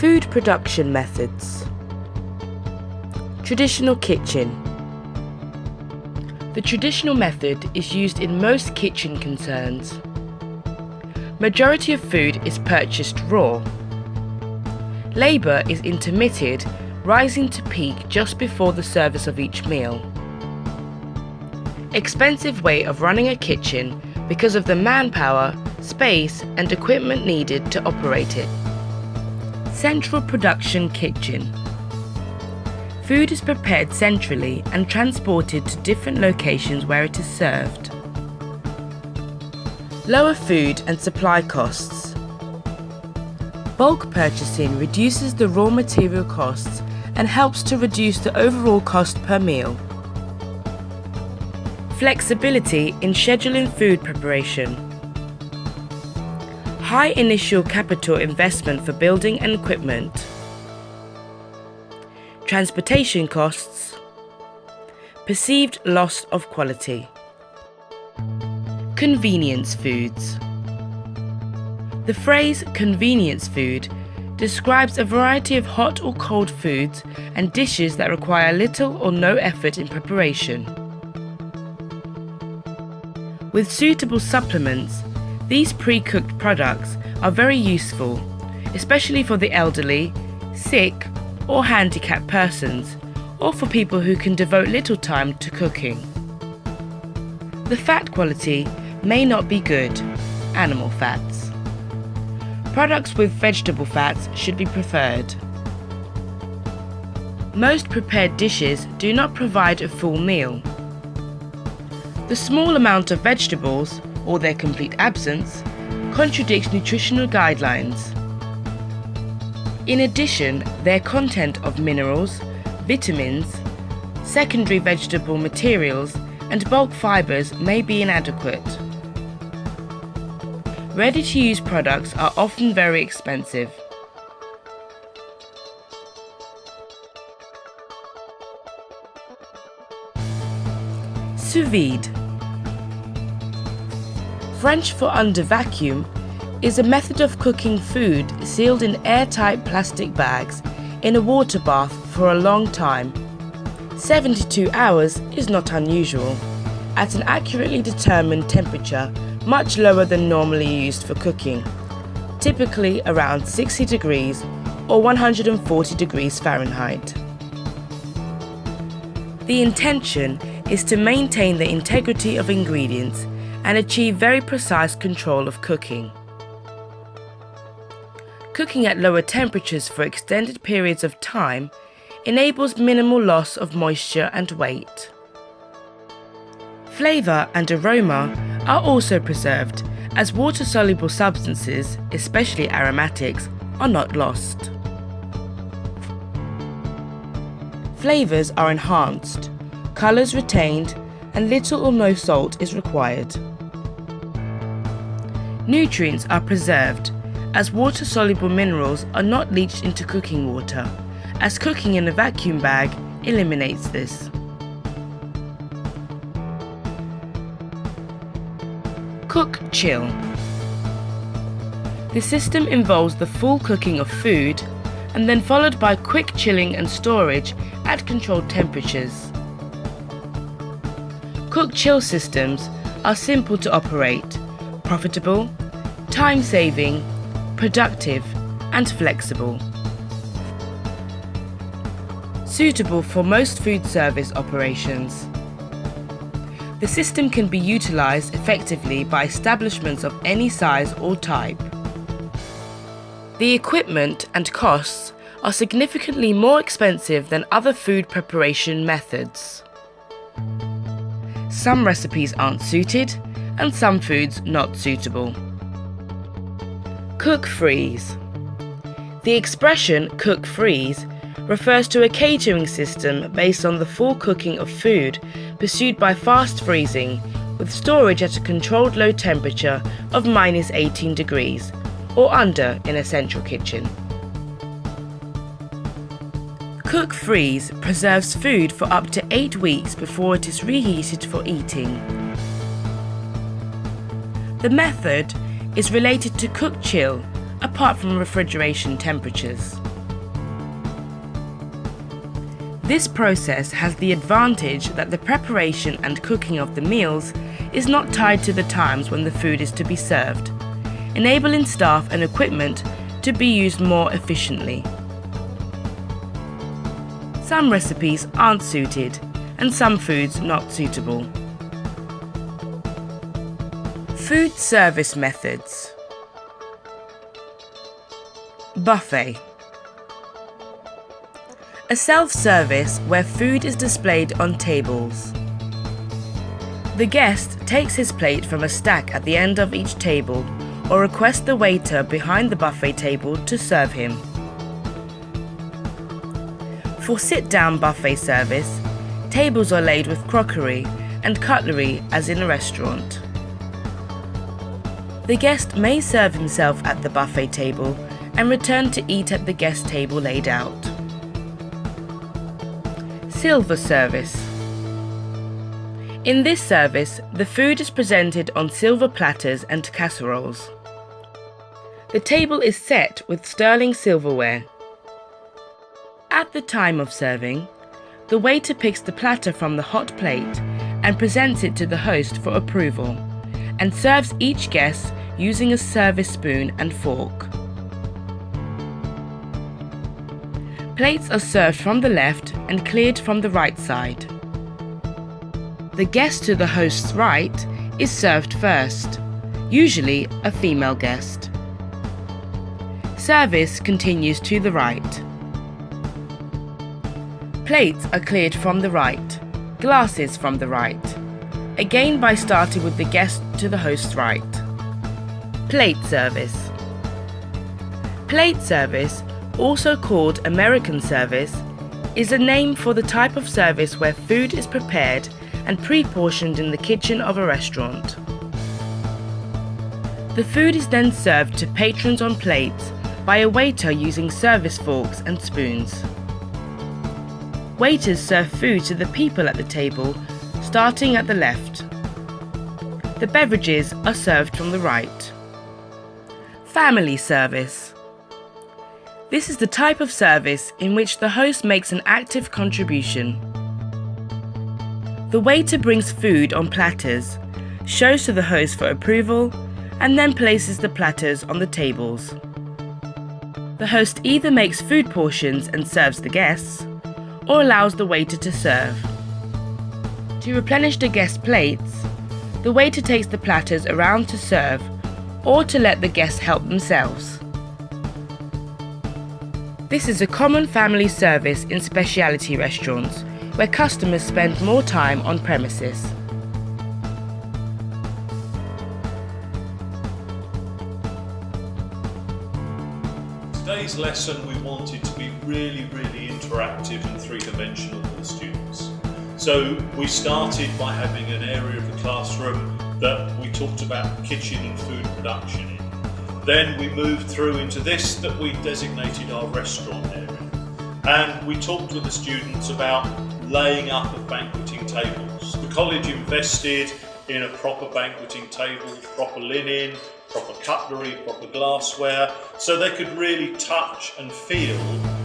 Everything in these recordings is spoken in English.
Food production methods. Traditional kitchen. The traditional method is used in most kitchen concerns. Majority of food is purchased raw. Labour is intermitted, rising to peak just before the service of each meal. Expensive way of running a kitchen because of the manpower, space and equipment needed to operate it. Central production kitchen. Food is prepared centrally and transported to different locations where it is served. Lower food and supply costs. Bulk purchasing reduces the raw material costs and helps to reduce the overall cost per meal. Flexibility in scheduling food preparation. High initial capital investment for building and equipment. Transportation costs. Perceived loss of quality. Convenience foods. The phrase convenience food describes a variety of hot or cold foods and dishes that require little or no effort in preparation. With suitable supplements, these pre-cooked products are very useful, especially for the elderly, sick, or handicapped persons, or for people who can devote little time to cooking. The fat quality may not be good, animal fats. Products with vegetable fats should be preferred. Most prepared dishes do not provide a full meal. The small amount of vegetables, or their complete absence, contradicts nutritional guidelines. In addition, their content of minerals, vitamins, secondary vegetable materials, and bulk fibers may be inadequate. Ready-to-use products are often very expensive. Sous vide. French for under vacuum is a method of cooking food sealed in airtight plastic bags in a water bath for a long time. 72 hours is not unusual, at an accurately determined temperature much lower than normally used for cooking, typically around 60 degrees or 140 degrees Fahrenheit. The intention is to maintain the integrity of ingredients and achieve very precise control of cooking. Cooking at lower temperatures for extended periods of time enables minimal loss of moisture and weight. Flavour and aroma are also preserved, as water-soluble substances, especially aromatics, are not lost. Flavours are enhanced, colours retained, and little or no salt is required. Nutrients are preserved, as water-soluble minerals are not leached into cooking water, as cooking in a vacuum bag eliminates this. Cook-chill. The system involves the full cooking of food and then followed by quick chilling and storage at controlled temperatures. Cook-chill systems are simple to operate, profitable, time-saving, productive and flexible. Suitable for most food service operations. The system can be utilised effectively by establishments of any size or type. The equipment and costs are significantly more expensive than other food preparation methods. Some recipes aren't suited, and some foods not suitable. Cook-freeze. The expression cook-freeze refers to a catering system based on the full cooking of food pursued by fast freezing with storage at a controlled low temperature of -18 degrees or under in a central kitchen. Cook-freeze preserves food for up to 8 weeks before it is reheated for eating. The method is related to cook-chill apart from refrigeration temperatures. This process has the advantage that the preparation and cooking of the meals is not tied to the times when the food is to be served, enabling staff and equipment to be used more efficiently. Some recipes aren't suited and some foods not suitable. Food service methods. Buffet. A self-service where food is displayed on tables. The guest takes his plate from a stack at the end of each table or requests the waiter behind the buffet table to serve him. For sit-down buffet service, tables are laid with crockery and cutlery as in a restaurant. The guest may serve himself at the buffet table and return to eat at the guest table laid out. Silver service. In this service, the food is presented on silver platters and casseroles. The table is set with sterling silverware. At the time of serving, the waiter picks the platter from the hot plate and presents it to the host for approval, and serves each guest using a service spoon and fork. Plates are served from the left and cleared from the right side. The guest to the host's right is served first, usually a female guest. Service continues to the right. Plates are cleared from the right, glasses from the right, again by starting with the guest to the host's right. Plate service. Plate service, also called American service, is a name for the type of service where food is prepared and pre-portioned in the kitchen of a restaurant. The food is then served to patrons on plates by a waiter using service forks and spoons. Waiters serve food to the people at the table, starting at the left. The beverages are served from the right. Family service. This is the type of service in which the host makes an active contribution. The waiter brings food on platters, shows to the host for approval, and then places the platters on the tables. The host either makes food portions and serves the guests, or allows the waiter to serve. To replenish the guests' plates, the waiter takes the platters around to serve, or to let the guests help themselves. This is a common family service in specialty restaurants, where customers spend more time on premises. Today's lesson we wanted to be really interactive and three-dimensional with the students. So we started by having an area of the classroom that we talked about kitchen and food production in. Then we moved through into this that we designated our restaurant area. And we talked with the students about laying up of banqueting tables. The college invested in a proper banqueting table, proper linen, proper cutlery, proper glassware, so they could really touch and feel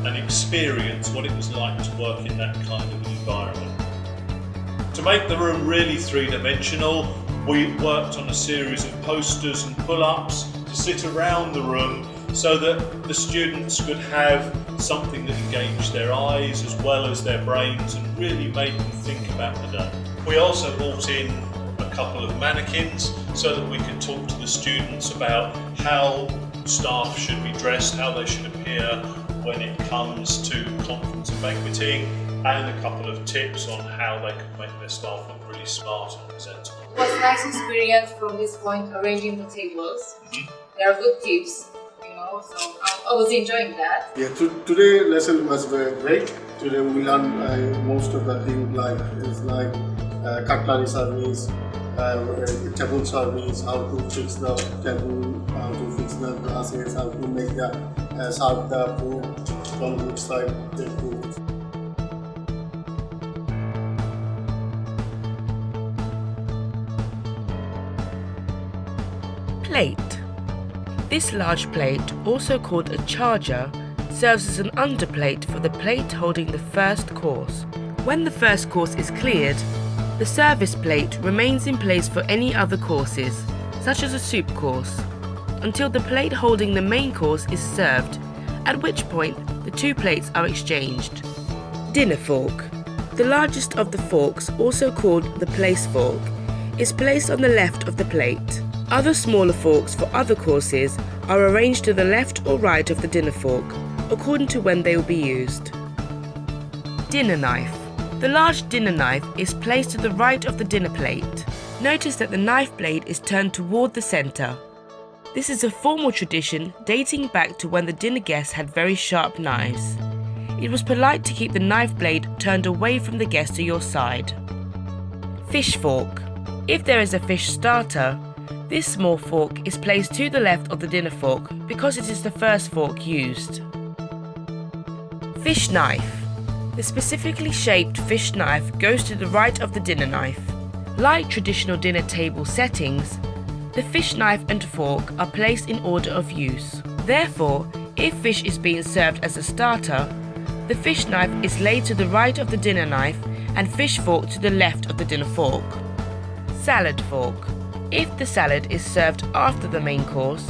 and experience what it was like to work in that kind of an environment. To make the room really three-dimensional, we worked on a series of posters and pull-ups to sit around the room so that the students could have something that engaged their eyes as well as their brains and really made them think about the day. We also brought in a couple of mannequins so that we could talk to the students about how staff should be dressed, how they should appear when it comes to conference and banqueting, and a couple of tips on how they could make their staff look really smart and presentable. It was a nice experience from this point, arranging the tables. There are good tips, so I was enjoying that. Yeah, today lesson was very great. Today we learned most of the things like cutlery service, table service, how to fix the table, how to fix the glasses, how to make the serve the food from which side the food. Plate. This large plate, also called a charger, serves as an underplate for the plate holding the first course. When the first course is cleared, the service plate remains in place for any other courses, such as a soup course, until the plate holding the main course is served, at which point the two plates are exchanged. Dinner fork. The largest of the forks, also called the place fork, is placed on the left of the plate. Other smaller forks for other courses are arranged to the left or right of the dinner fork, according to when they will be used. Dinner knife. The large dinner knife is placed to the right of the dinner plate. Notice that the knife blade is turned toward the centre. This is a formal tradition dating back to when the dinner guests had very sharp knives. It was polite to keep the knife blade turned away from the guest to your side. Fish fork. If there is a fish starter, this small fork is placed to the left of the dinner fork because it is the first fork used. Fish knife. The specifically shaped fish knife goes to the right of the dinner knife. Like traditional dinner table settings, the fish knife and fork are placed in order of use. Therefore, if fish is being served as a starter, the fish knife is laid to the right of the dinner knife and fish fork to the left of the dinner fork. Salad fork. If the salad is served after the main course,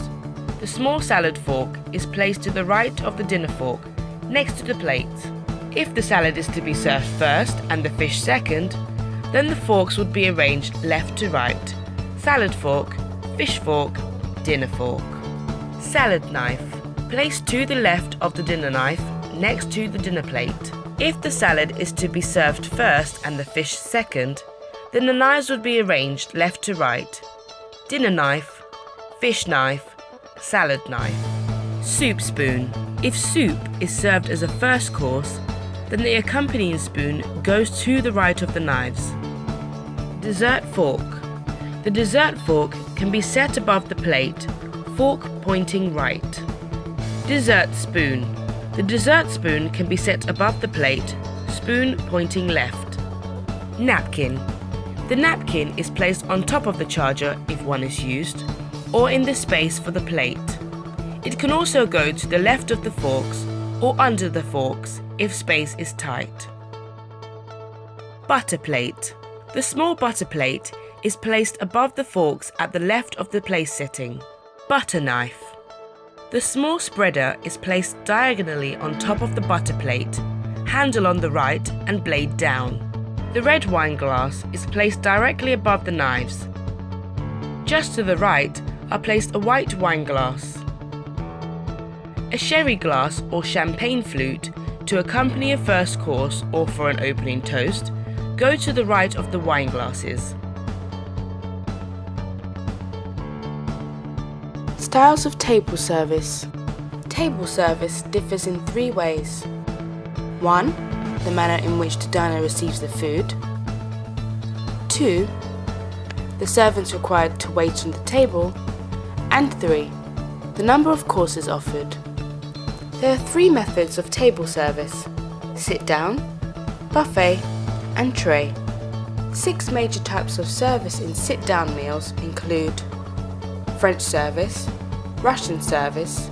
the small salad fork is placed to the right of the dinner fork, next to the plate. If the salad is to be served first and the fish second, then the forks would be arranged left to right. Salad fork, fish fork, dinner fork. Salad knife. Placed to the left of the dinner knife, next to the dinner plate. If the salad is to be served first and the fish second, then the knives would be arranged left to right. Dinner knife, fish knife, salad knife. Soup spoon. If soup is served as a first course, then the accompanying spoon goes to the right of the knives. Dessert fork. The dessert fork can be set above the plate, fork pointing right. Dessert spoon. The dessert spoon can be set above the plate, spoon pointing left. Napkin. The napkin is placed on top of the charger if one is used, or in the space for the plate. It can also go to the left of the forks or under the forks if space is tight. Butter plate. The small butter plate is placed above the forks at the left of the place setting. Butter knife. The small spreader is placed diagonally on top of the butter plate, handle on the right and blade down. The red wine glass is placed directly above the knives. Just to the right are placed a white wine glass, a sherry glass or champagne flute to accompany a first course or for an opening toast, go to the right of the wine glasses. Styles of table service. Table service differs in three ways. 1. The manner in which the diner receives the food. 2. The servants required to wait on the table. And 3. The number of courses offered. There are 3 methods of table service: sit down, buffet, and tray. 6 major types of service in sit-down meals include French service, Russian service,